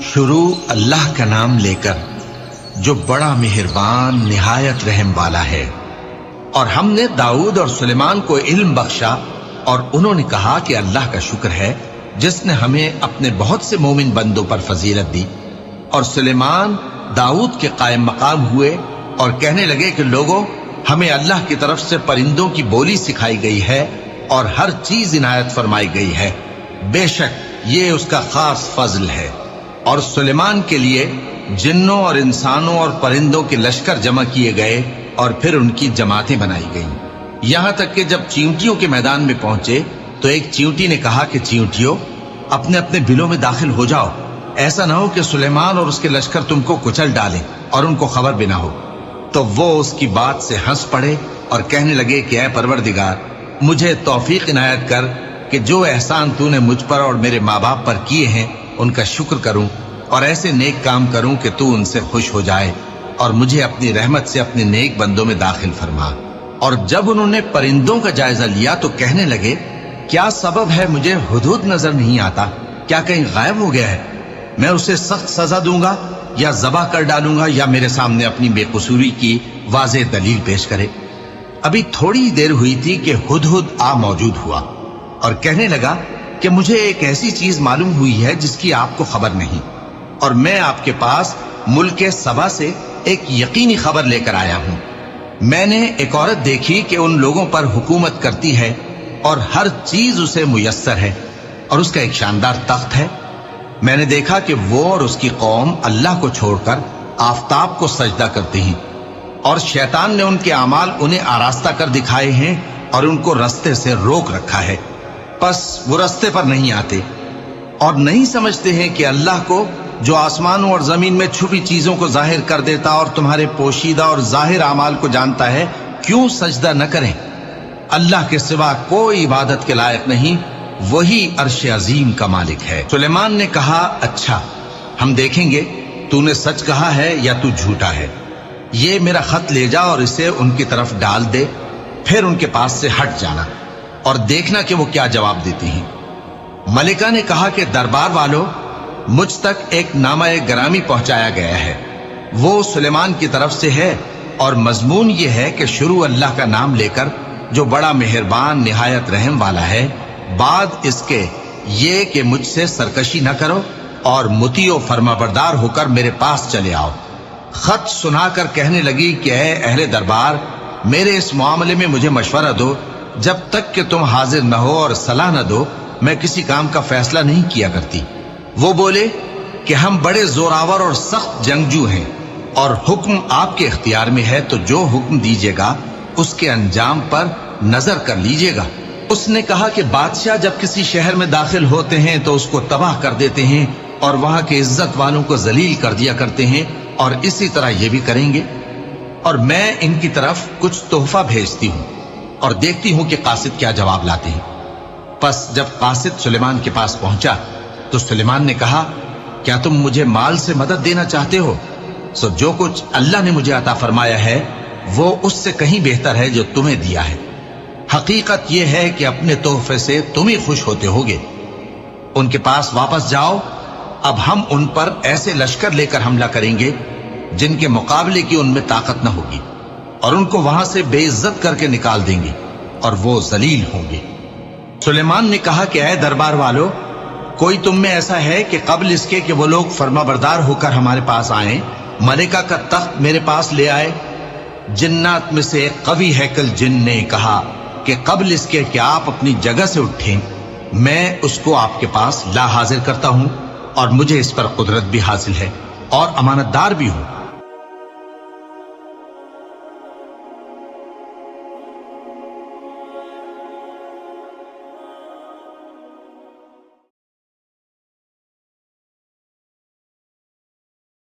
شروع اللہ کا نام لے کر جو بڑا مہربان نہایت رحم والا ہے۔ اور ہم نے داؤد اور سلیمان کو علم بخشا، اور انہوں نے کہا کہ اللہ کا شکر ہے جس نے ہمیں اپنے بہت سے مومن بندوں پر فضیلت دی۔ اور سلیمان داؤد کے قائم مقام ہوئے اور کہنے لگے کہ لوگوں، ہمیں اللہ کی طرف سے پرندوں کی بولی سکھائی گئی ہے اور ہر چیز عنایت فرمائی گئی ہے، بے شک یہ اس کا خاص فضل ہے۔ اور سلیمان کے لیے جنوں اور انسانوں اور پرندوں کے لشکر جمع کیے گئے اور پھر ان کی جماعتیں بنائی گئیں، یہاں تک کہ جب چیونٹیوں کے میدان میں پہنچے تو ایک چیونٹی نے کہا کہ چیونٹیوں، اپنے اپنے بلوں میں داخل ہو جاؤ، ایسا نہ ہو کہ سلیمان اور اس کے لشکر تم کو کچل ڈالیں اور ان کو خبر بھی نہ ہو۔ تو وہ اس کی بات سے ہنس پڑے اور کہنے لگے کہ اے پروردگار، مجھے توفیق عنایت کر کہ جو احسان تو نے مجھ پر اور میرے ماں باپ پر کیے ہیں ان کا شکر کروں اور ایسے نیک کام کروں کہ تو ان سے خوش ہو جائے، اور مجھے اپنی رحمت سے اپنے نیک بندوں میں داخل فرما۔ اور جب انہوں نے پرندوں کا جائزہ لیا تو کہنے لگے، کیا سبب ہے مجھے ہدہد نظر نہیں آتا؟ کیا کہیں غائب ہو گیا ہے؟ میں اسے سخت سزا دوں گا یا ذبح کر ڈالوں گا یا میرے سامنے اپنی بے قصوری کی واضح دلیل پیش کرے۔ ابھی تھوڑی دیر ہوئی تھی کہ ہدہد آ موجود ہوا اور کہنے لگا کہ مجھے ایک ایسی چیز معلوم ہوئی ہے جس کی آپ کو خبر نہیں، اور میں آپ کے پاس ملک سبا سے ایک یقینی خبر لے کر آیا ہوں۔ میں نے ایک عورت دیکھی کہ ان لوگوں پر حکومت کرتی ہے اور ہر چیز اسے میسر ہے، اور اس کا ایک شاندار تخت ہے۔ میں نے دیکھا کہ وہ اور اس کی قوم اللہ کو چھوڑ کر آفتاب کو سجدہ کرتے ہیں، اور شیطان نے ان کے اعمال انہیں آراستہ کر دکھائے ہیں اور ان کو رستے سے روک رکھا ہے، پس وہ رستے پر نہیں آتے اور نہیں سمجھتے ہیں کہ اللہ کو جو آسمانوں اور زمین میں چھپی چیزوں کو ظاہر کر دیتا اور تمہارے پوشیدہ اور ظاہر اعمال کو جانتا ہے، کیوں سجدہ نہ کریں؟ اللہ کے سوا کوئی عبادت کے لائق نہیں، وہی عرش عظیم کا مالک ہے۔ سلیمان نے کہا، اچھا ہم دیکھیں گے تو نے سچ کہا ہے یا تو جھوٹا ہے۔ یہ میرا خط لے جا اور اسے ان کی طرف ڈال دے، پھر ان کے پاس سے ہٹ جانا اور دیکھنا کہ وہ کیا جواب دیتی ہیں۔ ملکہ نے کہا کہ دربار والو، مجھ تک ایک نامہ گرامی پہنچایا گیا ہے، وہ سلیمان کی طرف سے ہے، اور مضمون یہ ہے کہ شروع اللہ کا نام لے کر جو بڑا مہربان نہایت رحم والا ہے، بعد اس کے یہ کہ مجھ سے سرکشی نہ کرو اور مطیع و فرما بردار ہو کر میرے پاس چلے آؤ۔ خط سنا کر کہنے لگی کہ اے اہل دربار، میرے اس معاملے میں مجھے مشورہ دو، جب تک کہ تم حاضر نہ ہو اور صلاح نہ دو میں کسی کام کا فیصلہ نہیں کیا کرتی۔ وہ بولے کہ ہم بڑے زوراور اور سخت جنگجو ہیں، اور حکم آپ کے اختیار میں ہے، تو جو حکم دیجیے گا اس کے انجام پر نظر کر لیجیے گا۔ اس نے کہا کہ بادشاہ جب کسی شہر میں داخل ہوتے ہیں تو اس کو تباہ کر دیتے ہیں اور وہاں کے عزت والوں کو ذلیل کر دیا کرتے ہیں، اور اسی طرح یہ بھی کریں گے۔ اور میں ان کی طرف کچھ تحفہ بھیجتی ہوں اور دیکھتی ہوں کہ قاصد کیا جواب لاتے ہیں۔ پس جب قاصد سلیمان کے پاس پہنچا تو سلیمان نے کہا، کیا تم مجھے مال سے مدد دینا چاہتے ہو؟ سو جو کچھ اللہ نے مجھے عطا فرمایا ہے وہ اس سے کہیں بہتر ہے جو تمہیں دیا ہے۔ حقیقت یہ ہے کہ اپنے تحفے سے تم ہی خوش ہوتے ہوگے۔ ان کے پاس واپس جاؤ، اب ہم ان پر ایسے لشکر لے کر حملہ کریں گے جن کے مقابلے کی ان میں طاقت نہ ہوگی، اور ان کو وہاں سے بے عزت کر کے نکال دیں گے اور وہ ذلیل ہوں گے۔ سلیمان نے کہا کہ اے دربار والو، کوئی تم میں ایسا ہے کہ قبل اس کے کہ وہ لوگ فرما بردار ہو کر ہمارے پاس آئیں، ملکہ کا تخت میرے پاس لے آئے؟ جنات میں سے ایک قوی ہیکل جن نے کہا کہ قبل اس کے کہ آپ اپنی جگہ سے اٹھیں میں اس کو آپ کے پاس لا حاضر کرتا ہوں، اور مجھے اس پر قدرت بھی حاصل ہے اور امانت دار بھی ہوں۔